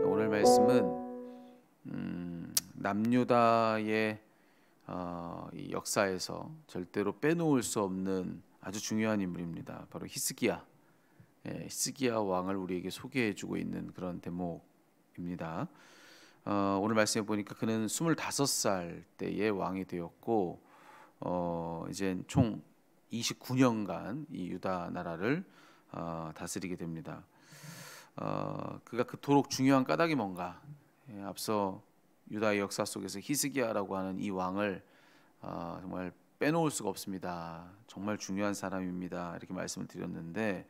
오늘 말씀은 남유다의 이 역사에서 절대로 빼놓을 수 없는 아주 중요한 인물입니다. 바로 히스기야. 히스기야 왕을 우리에게 소개해주고 있는 그런 대목입니다. 오늘 말씀해 보니까 그는 25살 때에 왕이 되었고 이제 총 29년간 이 유다 나라를 다스리게 됩니다. 그가 그토록 중요한 까닭이 뭔가? 앞서 유다의 역사 속에서 히스기야라고 하는 이 왕을 정말 빼놓을 수가 없습니다. 정말 중요한 사람입니다. 이렇게 말씀을 드렸는데,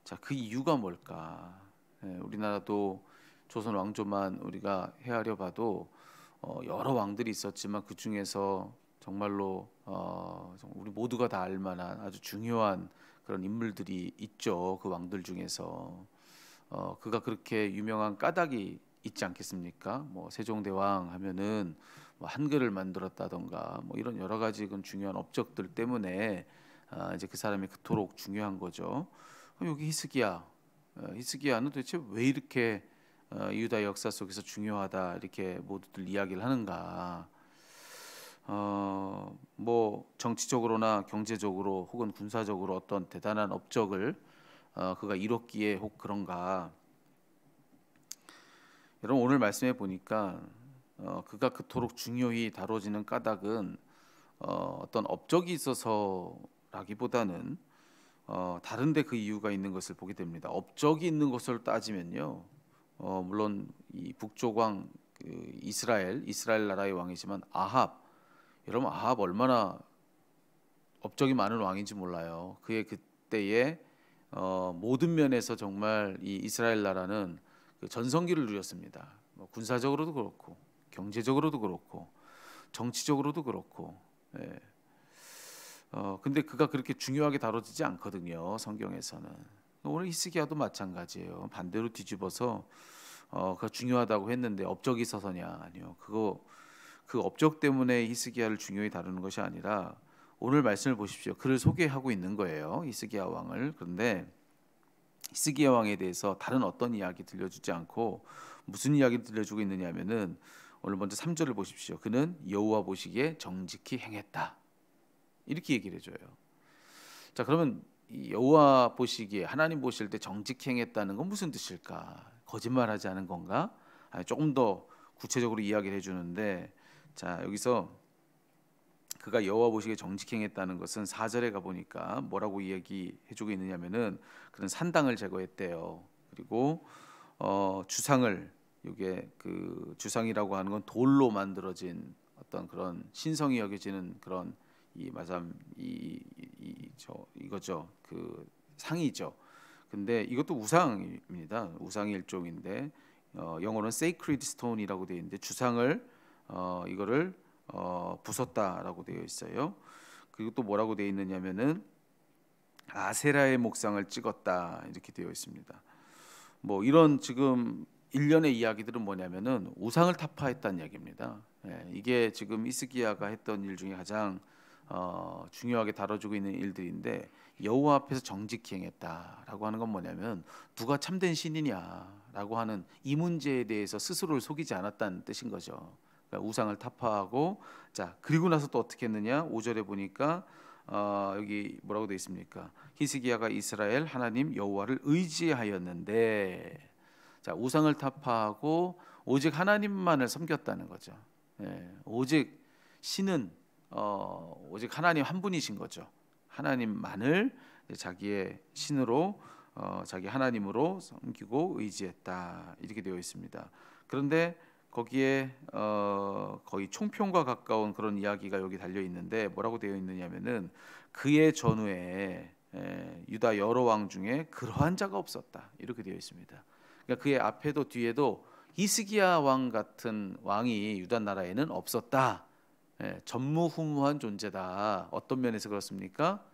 자, 그 이유가 뭘까? 우리나라도 조선 왕조만 우리가 헤아려 봐도 여러 왕들이 있었지만 그 중에서 정말로 우리 모두가 다 알만한 아주 중요한 그런 인물들이 있죠. 그 왕들 중에서 그가 그렇게 유명한 까닭이 있지 않겠습니까? 뭐 세종대왕 하면은 뭐 한글을 만들었다던가 뭐 이런 여러 가지 그 중요한 업적들 때문에 이제 그 사람이 그토록 중요한 거죠. 여기 히스기야는 도대체 왜 이렇게 유다 역사 속에서 중요하다 이렇게 모두들 이야기를 하는가? 뭐 정치적으로나 경제적으로 혹은 군사적으로 어떤 대단한 업적을 그가 이뤘기에 혹 그런가? 여러분 오늘 말씀해 보니까 그가 그토록 중요히 다뤄지는 까닭은 어떤 업적이 있어서라기보다는 다른데 그 이유가 있는 것을 보게 됩니다. 업적이 있는 것을 따지면요, 물론 이 북쪽 왕 이스라엘 나라의 왕이지만 여러분 아합 얼마나 업적이 많은 왕인지 몰라요. 그의 그때의 모든 면에서 정말 이 이스라엘 나라는 그 전성기를 누렸습니다. 뭐 군사적으로도 그렇고 경제적으로도 그렇고 정치적으로도 그렇고. 근데 그가 그렇게 중요하게 다뤄지지 않거든요. 성경에서는. 오늘 히스기야도 마찬가지예요. 반대로 뒤집어서 그가 중요하다고 했는데 업적이 있어서냐? 아니요. 그 업적 때문에 히스기야를 중요히 다루는 것이 아니라 오늘 말씀을 보십시오. 그를 소개하고 있는 거예요. 히스기야 왕을. 그런데 히스기야 왕에 대해서 다른 어떤 이야기 들려주지 않고 무슨 이야기 들려주고 있느냐면은 오늘 먼저 3절을 보십시오. 그는 여호와 보시기에 정직히 행했다. 이렇게 얘기를 해줘요. 자, 그러면 여호와 보시기에 하나님 보실 때 정직히 행했다는 건 무슨 뜻일까? 거짓말하지 않은 건가? 조금 더 구체적으로 이야기를 해주는데, 자 여기서 그가 여호와 보시기에 정직히 행했다는 것은 4절에 가 보니까 뭐라고 이야기해주고 있느냐면은 그는 산당을 제거했대요. 그리고 주상을, 이게 그 주상이라고 하는 건 돌로 만들어진 어떤 그런 신성이 여겨지는 그런 이거죠. 그 상이죠. 근데 이것도 우상입니다. 우상의 일종인데 영어로는 sacred stone이라고 되어 있는데 주상을 이거를 부쉈다라고 되어 있어요. 그리고 또 뭐라고 되어 있느냐면은 아세라의 목상을 찍었다 이렇게 되어 있습니다. 뭐 이런 지금 일련의 이야기들은 뭐냐면은 우상을 타파했다는 얘기입니다. 이게 지금 히스기야가 했던 일 중에 가장 중요하게 다뤄주고 있는 일들인데, 여호와 앞에서 정직히 행했다라고 하는 건 뭐냐면 누가 참된 신이냐라고 하는 이 문제에 대해서 스스로를 속이지 않았다는 뜻인 거죠. 그러니까 우상을 타파하고, 자 그리고 나서 또 어떻게 했느냐? 5절에 보니까 여기 뭐라고 되어 있습니까? 히스기야가 이스라엘 하나님 여호와를 의지하였는데, 자 우상을 타파하고 오직 하나님만을 섬겼다는 거죠. 오직 신은 오직 하나님 한 분이신 거죠. 하나님만을 자기의 신으로 자기 하나님으로 섬기고 의지했다 이렇게 되어 있습니다. 그런데 거기에 거의 총평과 가까운 그런 이야기가 여기 달려 있는데 뭐라고 되어 있느냐면은 그의 전후에 유다 여러 왕 중에 그러한 자가 없었다 이렇게 되어 있습니다. 그러니까 그의 앞에도 뒤에도 히스기야 왕 같은 왕이 유다 나라에는 없었다. 전무후무한 존재다. 어떤 면에서 그렇습니까?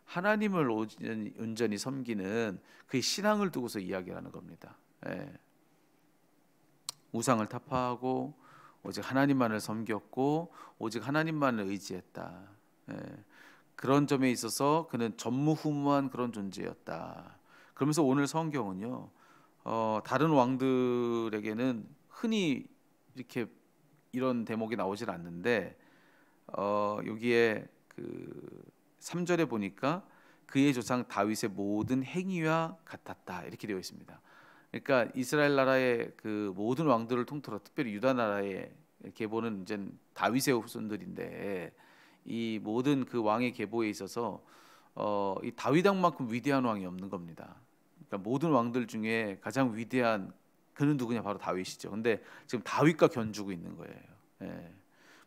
하나님을 온전히 섬기는 그의 신앙을 두고서 이야기하는 겁니다. 우상을 타파하고 오직 하나님만을 섬겼고 오직 하나님만을 의지했다. 그런 점에 있어서 그는 전무후무한 그런 존재였다. 그러면서 오늘 성경은요, 다른 왕들에게는 흔히 이렇게 이런 대목이 나오질 않는데 여기에 그 3절에 보니까 그의 조상 다윗의 모든 행위와 같았다 이렇게 되어 있습니다. 그러니까 이스라엘 나라의 그 모든 왕들을 통틀어 특별히 유다 나라의 계보는 이제 다윗의 후손들인데 이 모든 그 왕의 계보에 있어서 이 다윗 왕만큼 위대한 왕이 없는 겁니다. 그러니까 모든 왕들 중에 가장 위대한 그는 누구냐 바로 다윗이죠. 근데 지금 다윗과 견주고 있는 거예요. 예.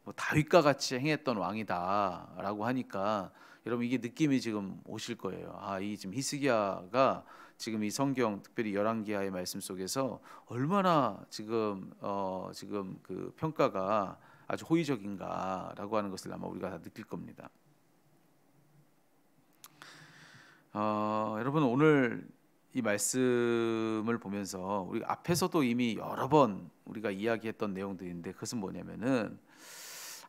뭐 다윗과 같이 행했던 왕이다라고 하니까 여러분 이게 느낌이 지금 오실 거예요. 이 지금 히스기야가 지금 이 성경 특별히 열왕기하의 말씀 속에서 얼마나 지금 그 평가가 아주 호의적인가라고 하는 것을 아마 우리가 다 느낄 겁니다. 여러분 오늘 이 말씀을 보면서 우리 앞에서도 이미 여러 번 우리가 이야기했던 내용들인데 그것은 뭐냐면은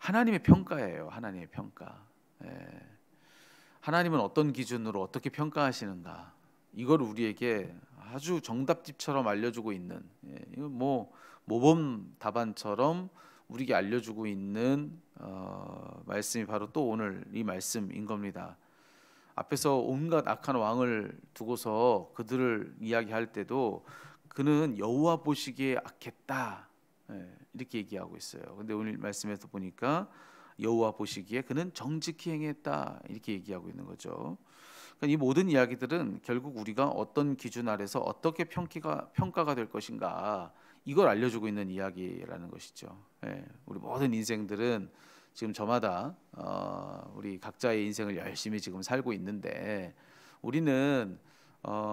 하나님의 평가예요. 하나님의 평가. 하나님은 어떤 기준으로 어떻게 평가하시는가? 이걸 우리에게 아주 정답집처럼 알려주고 있는, 이거 뭐 모범 답안처럼 우리에게 알려주고 있는 말씀이 바로 또 오늘 이 말씀인 겁니다. 앞에서 온갖 악한 왕을 두고서 그들을 이야기할 때도 그는 여호와 보시기에 악했다 이렇게 얘기하고 있어요. 근데 오늘 말씀에서 보니까 여호와 보시기에 그는 정직히 행했다 이렇게 얘기하고 있는 거죠. 그러니까 이 모든 이야기들은 결국 우리가 어떤 기준 아래서 어떻게 평가가 될 것인가 이걸 알려주고 있는 이야기라는 것이죠. 우리 모든 인생들은 지금 저마다 우리 각자의 인생을 열심히 지금 살고 있는데 우리는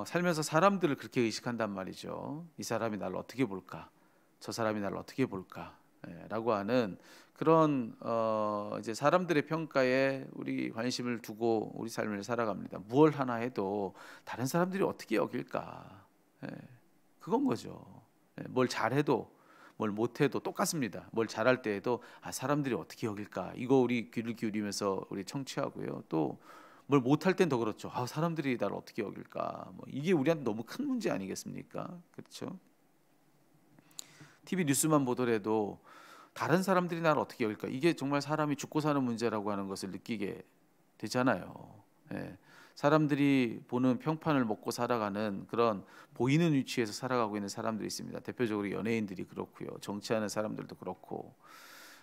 살면서 사람들을 그렇게 의식한단 말이죠. 이 사람이 나를 어떻게 볼까? 저 사람이 나를 어떻게 볼까? 라고 하는 그런 이제 사람들의 평가에 우리 관심을 두고 우리 삶을 살아갑니다. 무얼 하나 해도 다른 사람들이 어떻게 여길까? 그건 거죠. 뭘 잘해도 뭘 못해도 똑같습니다. 뭘 잘할 때에도 사람들이 어떻게 여길까? 이거 우리 귀를 기울이면서 우리 청취하고요. 또 뭘 못할 땐 더 그렇죠. 사람들이 나를 어떻게 여길까? 뭐 이게 우리한테 너무 큰 문제 아니겠습니까? 그렇죠? TV 뉴스만 보더라도 다른 사람들이 나를 어떻게 여길까? 이게 정말 사람이 죽고 사는 문제라고 하는 것을 느끼게 되잖아요. 사람들이 보는 평판을 먹고 살아가는 그런 보이는 위치에서 살아가고 있는 사람들이 있습니다. 대표적으로 연예인들이 그렇고요. 정치하는 사람들도 그렇고.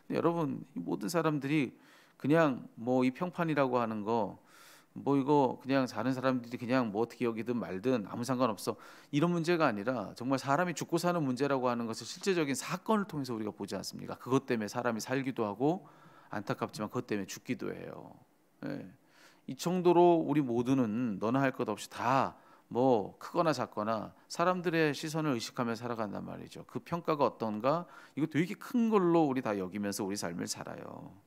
근데 여러분 이 모든 사람들이 그냥 뭐 이 평판이라고 하는 거 뭐 이거 그냥 다른 사람들이 그냥 뭐 어떻게 여기든 말든 아무 상관없어 이런 문제가 아니라 정말 사람이 죽고 사는 문제라고 하는 것을 실제적인 사건을 통해서 우리가 보지 않습니까? 그것 때문에 사람이 살기도 하고 안타깝지만 그것 때문에 죽기도 해요. 이 정도로 우리 모두는 너나 할 것 없이 다 뭐 크거나 작거나 사람들의 시선을 의식하며 살아간단 말이죠. 그 평가가 어떤가 이거 되게 큰 걸로 우리 다 여기면서 우리 삶을 살아요.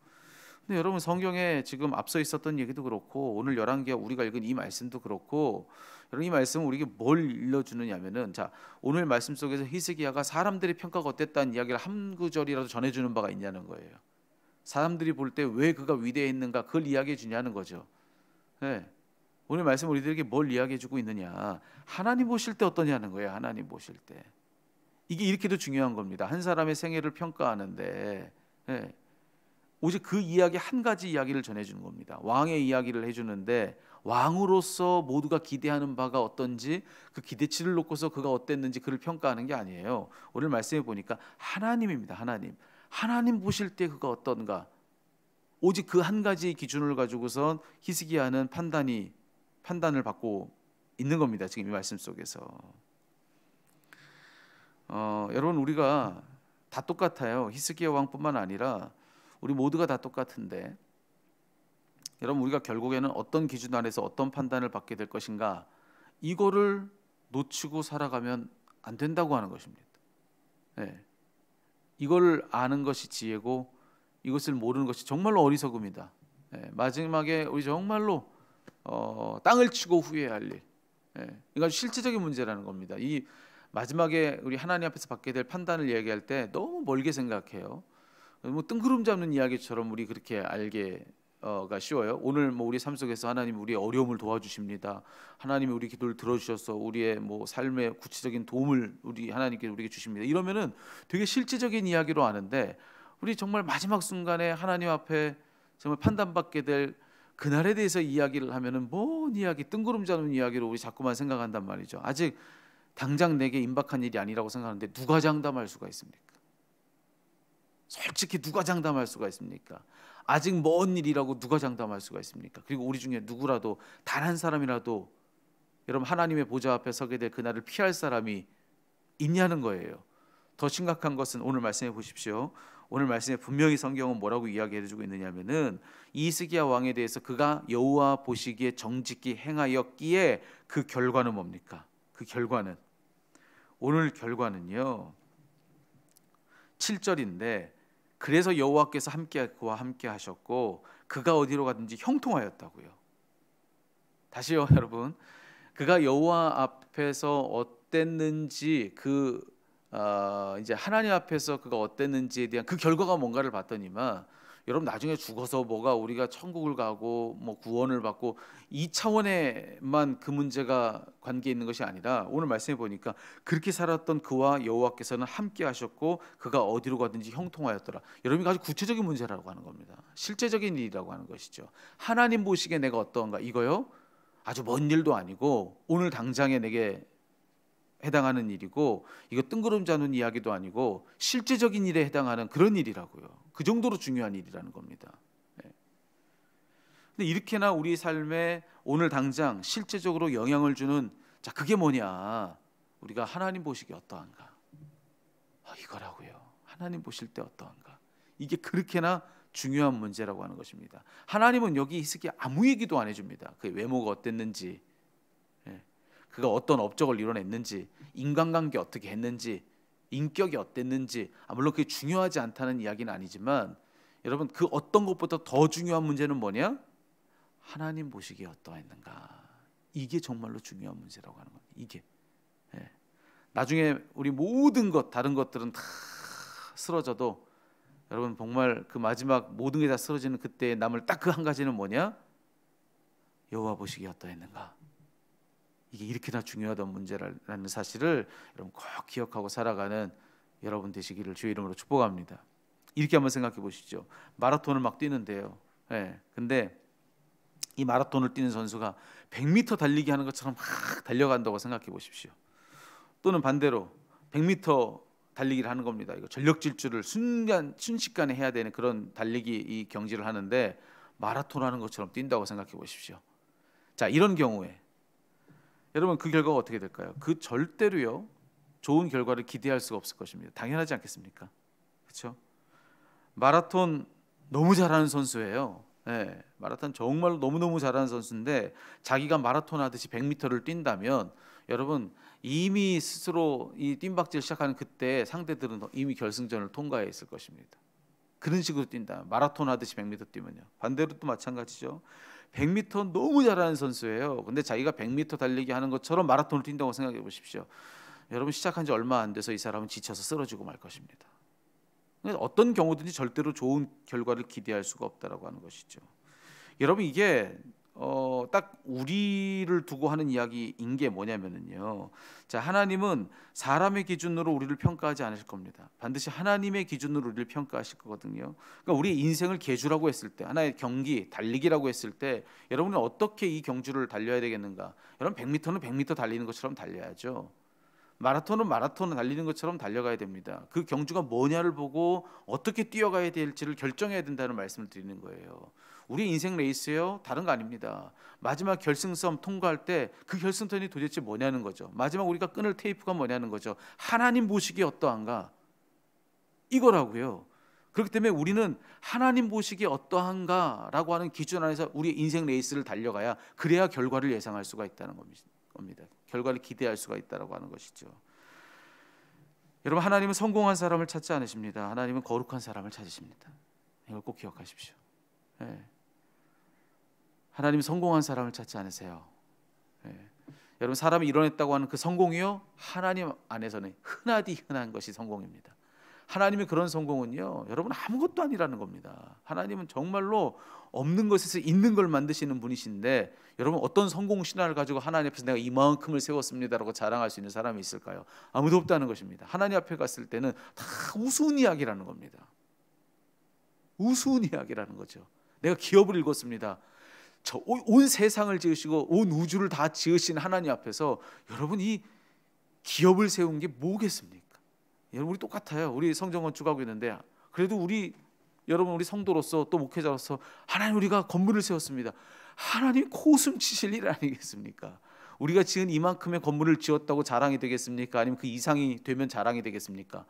근데 여러분 성경에 지금 앞서 있었던 얘기도 그렇고 오늘 열왕기하 우리가 읽은 이 말씀도 그렇고 여러분 이 말씀은 우리에게 뭘 일러주느냐면은 자 오늘 말씀 속에서 히스기야가 사람들의 평가가 어땠다는 이야기를 한 구절이라도 전해주는 바가 있냐는 거예요. 사람들이 볼 때 왜 그가 위대했는가 그걸 이야기해 주냐는 거죠. 오늘 말씀 우리들에게 뭘 이야기해 주고 있느냐 하나님 보실 때 어떠냐는 거예요. 하나님 보실 때 이게 이렇게도 중요한 겁니다. 한 사람의 생애를 평가하는데 오직 그 이야기 한 가지 이야기를 전해주는 겁니다. 왕의 이야기를 해주는데 왕으로서 모두가 기대하는 바가 어떤지 그 기대치를 놓고서 그가 어땠는지 그를 평가하는 게 아니에요. 오늘 말씀해 보니까 하나님입니다. 하나님 보실 때 그가 어떤가 오직 그 한 가지 기준을 가지고선 히스기야는 판단을 받고 있는 겁니다. 지금 이 말씀 속에서 여러분 우리가 다 똑같아요. 히스기야 왕뿐만 아니라 우리 모두가 다 똑같은데 여러분 우리가 결국에는 어떤 기준 안에서 어떤 판단을 받게 될 것인가 이거를 놓치고 살아가면 안 된다고 하는 것입니다. 이걸 아는 것이 지혜고 이것을 모르는 것이 정말로 어리석음이다. 마지막에 우리 정말로 땅을 치고 후회할 일. 이건 실제적인 문제라는 겁니다. 이 마지막에 우리 하나님 앞에서 받게 될 판단을 얘기할 때 너무 멀게 생각해요. 뭐 뜬구름 잡는 이야기처럼 우리 그렇게 알게 가 쉬워요. 오늘 뭐 우리 삶 속에서 하나님 우리의 어려움을 도와주십니다. 하나님이 우리 기도를 들어주셔서 우리의 뭐 삶의 구체적인 도움을 하나님께 우리에게 주십니다. 이러면은 되게 실제적인 이야기로 아는데, 우리 정말 마지막 순간에 하나님 앞에 정말 판단받게 될 그날에 대해서 이야기를 하면은 뭔 이야기, 뜬구름 잡는 이야기로 우리 자꾸만 생각한단 말이죠. 아직 당장 내게 임박한 일이 아니라고 생각하는데 누가 장담할 수가 있습니까? 솔직히 누가 장담할 수가 있습니까? 아직 먼 일이라고 누가 장담할 수가 있습니까? 그리고 우리 중에 누구라도 단 한 사람이라도 여러분 하나님의 보좌 앞에 서게 될 그날을 피할 사람이 있냐는 거예요. 더 심각한 것은 오늘 말씀해 보십시오. 오늘 말씀에 분명히 성경은 뭐라고 이야기해 주고 있느냐면은 이스기야 왕에 대해서 그가 여호와 보시기에 정직히 행하였기에 그 결과는 뭡니까? 그 결과는, 오늘 결과는요 7절인데, 그래서 여호와께서 그와 함께 하셨고 그가 어디로 가든지 형통하였다고요. 다시요 여러분, 그가 여호와 앞에서 어땠는지, 이제 하나님 앞에서 그가 어땠는지에 대한 그 결과가 뭔가를 봤더니만, 여러분 나중에 죽어서 뭐가 우리가 천국을 가고 뭐 구원을 받고 이 차원에만 그 문제가 관계 있는 것이 아니라, 오늘 말씀해 보니까 그렇게 살았던 그와 여호와께서는 함께 하셨고 그가 어디로 가든지 형통하였더라. 여러분 아주 구체적인 문제라고 하는 겁니다. 실제적인 일이라고 하는 것이죠. 하나님 보시기에 내가 어떠한가, 이거요 아주 먼 일도 아니고 오늘 당장에 내게 해당하는 일이고, 이거 뜬구름 잡는 이야기도 아니고 실제적인 일에 해당하는 그런 일이라고요. 그 정도로 중요한 일이라는 겁니다. 근데 이렇게나 우리 삶에 오늘 당장 실제적으로 영향을 주는, 자 그게 뭐냐, 우리가 하나님 보시기에 어떠한가, 이거라고요. 하나님 보실 때 어떠한가, 이게 그렇게나 중요한 문제라고 하는 것입니다. 하나님은 여기 히스기야 아무 얘기도 안 해줍니다. 그의 외모가 어땠는지, 그가 어떤 업적을 이뤄냈는지, 인간관계 어떻게 했는지, 인격이 어땠는지, 물론 그게 중요하지 않다는 이야기는 아니지만, 여러분 그 어떤 것보다 더 중요한 문제는 뭐냐? 하나님 보시기에 어떠했는가. 이게 정말로 중요한 문제라고 하는 겁니다. 이게 나중에 우리 모든 것, 다른 것들은 다 쓰러져도 여러분 정말 그 마지막 모든 게 다 쓰러지는 그때 남을 딱 그 한 가지는 뭐냐? 여호와 보시기에 어떠했는가. 이게 이렇게나 중요하던 문제라는 사실을 여러분 꼭 기억하고 살아가는 여러분 되시기를 주의 이름으로 축복합니다. 이렇게 한번 생각해 보시죠. 마라톤을 막 뛰는데요. 근데 이 마라톤을 뛰는 선수가 100m 달리기 하는 것처럼 막 달려간다고 생각해 보십시오. 또는 반대로 100m 달리기를 하는 겁니다. 이거 전력 질주를 순식간에 해야 되는 그런 달리기 이 경지를 하는데 마라톤 하는 것처럼 뛴다고 생각해 보십시오. 자, 이런 경우에 여러분 그 결과가 어떻게 될까요? 그 절대로요 좋은 결과를 기대할 수가 없을 것입니다. 당연하지 않겠습니까? 그렇죠? 마라톤 너무 잘하는 선수예요. 마라톤 정말로 너무너무 잘하는 선수인데 자기가 마라톤 하듯이 100m를 뛴다면 여러분 이미 스스로 이 뜀박질 시작하는 그때 상대들은 이미 결승전을 통과해 있을 것입니다. 그런 식으로 뛴다. 마라톤 하듯이 100m 뛰면요. 반대로 또 마찬가지죠. 100m 너무 잘하는 선수예요. 근데 자기가 100m 달리기 하는 것처럼 마라톤을 뛴다고 생각해 보십시오. 여러분 시작한 지 얼마 안 돼서 이 사람은 지쳐서 쓰러지고 말 것입니다. 어떤 경우든지 절대로 좋은 결과를 기대할 수가 없다라고 하는 것이죠. 여러분 이게 딱 우리를 두고 하는 이야기인 게 뭐냐면요. 자, 하나님은 사람의 기준으로 우리를 평가하지 않으실 겁니다. 반드시 하나님의 기준으로 우리를 평가하실 거거든요. 그러니까 우리 인생을 계주라고 했을 때, 하나의 경기, 달리기라고 했을 때 여러분은 어떻게 이 경주를 달려야 되겠는가? 여러분 100m는 100m 달리는 것처럼 달려야죠. 마라톤은 마라톤을 달리는 것처럼 달려가야 됩니다. 그 경주가 뭐냐를 보고 어떻게 뛰어가야 될지를 결정해야 된다는 말씀을 드리는 거예요. 우리 인생 레이스요 다른 거 아닙니다. 마지막 결승선 통과할 때 그 결승선이 도대체 뭐냐는 거죠. 마지막 우리가 끊을 테이프가 뭐냐는 거죠. 하나님 보시기에 어떠한가, 이거라고요. 그렇기 때문에 우리는 하나님 보시기에 어떠한가라고 하는 기준 안에서 우리 인생 레이스를 달려가야, 그래야 결과를 예상할 수가 있다는 겁니다. 결과를 기대할 수가 있다라고 하는 것이죠. 여러분 하나님은 성공한 사람을 찾지 않으십니다. 하나님은 거룩한 사람을 찾으십니다. 이걸 꼭 기억하십시오. 하나님은 성공한 사람을 찾지 않으세요. 여러분 사람이 이뤄냈다고 하는 그 성공이요 하나님 안에서는 흔하디 흔한 것이 성공입니다. 하나님의 그런 성공은요, 여러분 아무것도 아니라는 겁니다. 하나님은 정말로 없는 것에서 있는 걸 만드시는 분이신데, 여러분 어떤 성공 신화를 가지고 하나님 앞에서 내가 이만큼을 세웠습니다라고 자랑할 수 있는 사람이 있을까요? 아무도 없다는 것입니다. 하나님 앞에 갔을 때는 다 우스운 이야기라는 겁니다. 우스운 이야기라는 거죠. 내가 기업을 읽었습니다. 온 세상을 지으시고 온 우주를 다 지으신 하나님 앞에서 여러분 이 기업을 세운 게 뭐겠습니까? 여러분 우리 똑같아요. 우리 성전 건축하고 있는데 그래도 여러분 우리 성도로서 또 목회자로서 하나님 우리가 건물을 세웠습니다. 하나님 코웃음 치실 일 아니겠습니까? 우리가 지은 이만큼의 건물을 지었다고 자랑이 되겠습니까? 아니면 그 이상이 되면 자랑이 되겠습니까?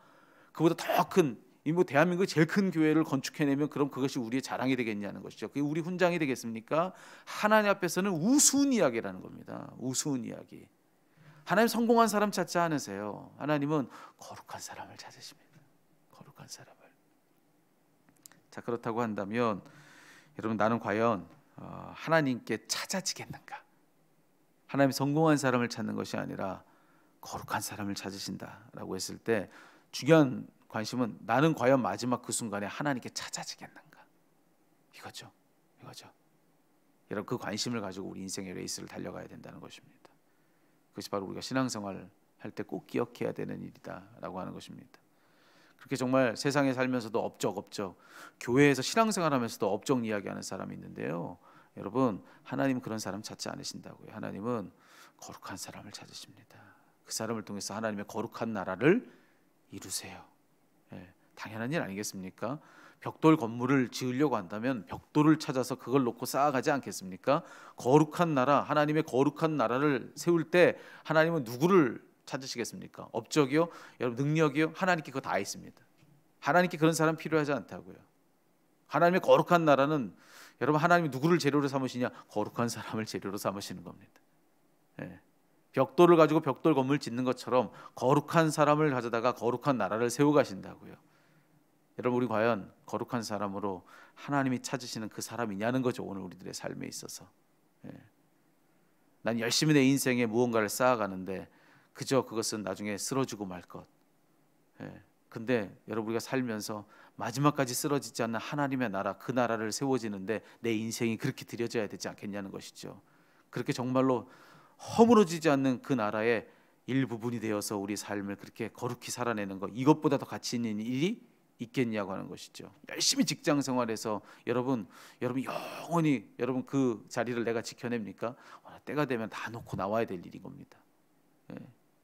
그보다 더 큰 대한민국 제일 큰 교회를 건축해내면 그럼 그것이 우리의 자랑이 되겠냐는 것이죠. 그게 우리 훈장이 되겠습니까? 하나님 앞에서는 우스운 이야기라는 겁니다. 우스운 이야기. 하나님 성공한 사람 찾지 않으세요. 하나님은 거룩한 사람을 찾으십니다. 거룩한 사람을. 자, 그렇다고 한다면 여러분 나는 과연 하나님께 찾아지겠는가? 하나님 성공한 사람을 찾는 것이 아니라 거룩한 사람을 찾으신다라고 했을 때 중요한 관심은 나는 과연 마지막 그 순간에 하나님께 찾아지겠는가? 이거죠. 여러분 그 관심을 가지고 우리 인생의 레이스를 달려가야 된다는 것입니다. 그것이 바로 우리가 신앙생활 할 때 꼭 기억해야 되는 일이다라고 하는 것입니다. 그렇게 정말 세상에 살면서도 업적 교회에서 신앙생활하면서도 업적 이야기하는 사람이 있는데요. 여러분 하나님은 그런 사람 찾지 않으신다고요. 하나님은 거룩한 사람을 찾으십니다. 그 사람을 통해서 하나님의 거룩한 나라를 이루세요. 당연한 일 아니겠습니까? 벽돌 건물을 지으려고 한다면 벽돌을 찾아서 그걸 놓고 쌓아가지 않겠습니까? 거룩한 나라, 하나님의 거룩한 나라를 세울 때 하나님은 누구를 찾으시겠습니까? 업적이요? 여러분 능력이요? 하나님께 그거 다 있습니다. 하나님께 그런 사람 필요하지 않다고요. 하나님의 거룩한 나라는 여러분 하나님이 누구를 재료로 삼으시냐? 거룩한 사람을 재료로 삼으시는 겁니다. 벽돌을 가지고 벽돌 건물 짓는 것처럼 거룩한 사람을 가져다가 거룩한 나라를 세워 가신다고요. 여러분 우리 과연 거룩한 사람으로 하나님이 찾으시는 그 사람이냐는 거죠. 오늘 우리들의 삶에 있어서. 난 열심히 내 인생에 무언가를 쌓아가는데 그저 그것은 나중에 쓰러지고 말 것. 근데 여러분 우리가 살면서 마지막까지 쓰러지지 않는 하나님의 나라, 그 나라를 세워지는데 내 인생이 그렇게 들여져야 되지 않겠냐는 것이죠. 그렇게 정말로 허물어지지 않는 그 나라의 일부분이 되어서 우리 삶을 그렇게 거룩히 살아내는 것, 이것보다 더 가치 있는 일이 있겠냐고 하는 것이죠. 열심히 직장 생활해서 여러분 영원히 여러분 그 자리를 내가 지켜냅니까? 때가 되면 다 놓고 나와야 될 일인 겁니다.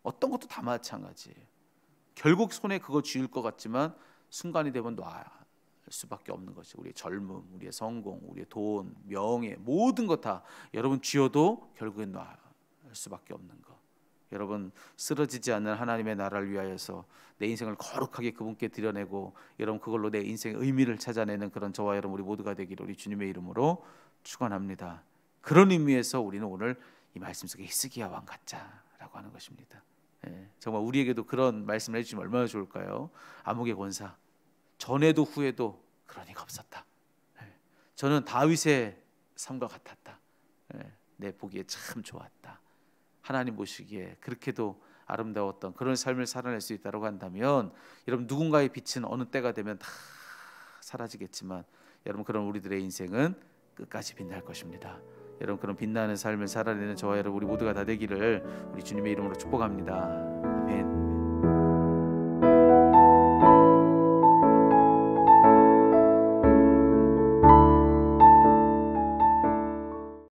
어떤 것도 다 마찬가지예요. 결국 손에 그거 쥐을 것 같지만 순간이 되면 놔야 할 수밖에 없는 것이죠. 우리의 젊음, 우리의 성공, 우리의 돈, 명예, 모든 것 다 여러분 쥐어도 결국엔 놔야 할 수밖에 없는 것. 여러분 쓰러지지 않는 하나님의 나라를 위하여서 내 인생을 거룩하게 그분께 드려내고 여러분 그걸로 내 인생의 의미를 찾아내는 그런 저와 여러분 우리 모두가 되기를 우리 주님의 이름으로 축원합니다. 그런 의미에서 우리는 오늘 이 말씀 속에 히스기야 왕 같자라고 하는 것입니다. 정말 우리에게도 그런 말씀을 해주시면 얼마나 좋을까요? 암흑의 권사 전에도 후에도 그런 이가 없었다. 저는 다윗의 삶과 같았다. 내 보기에 참 좋았다. 하나님 보시기에 그렇게도 아름다웠던 그런 삶을 살아낼 수 있다고 한다면 여러분 누군가의 빛은 어느 때가 되면 다 사라지겠지만 여러분 그런 우리들의 인생은 끝까지 빛날 것입니다. 여러분 그런 빛나는 삶을 살아내는 저와 여러분 우리 모두가 다 되기를 우리 주님의 이름으로 축복합니다.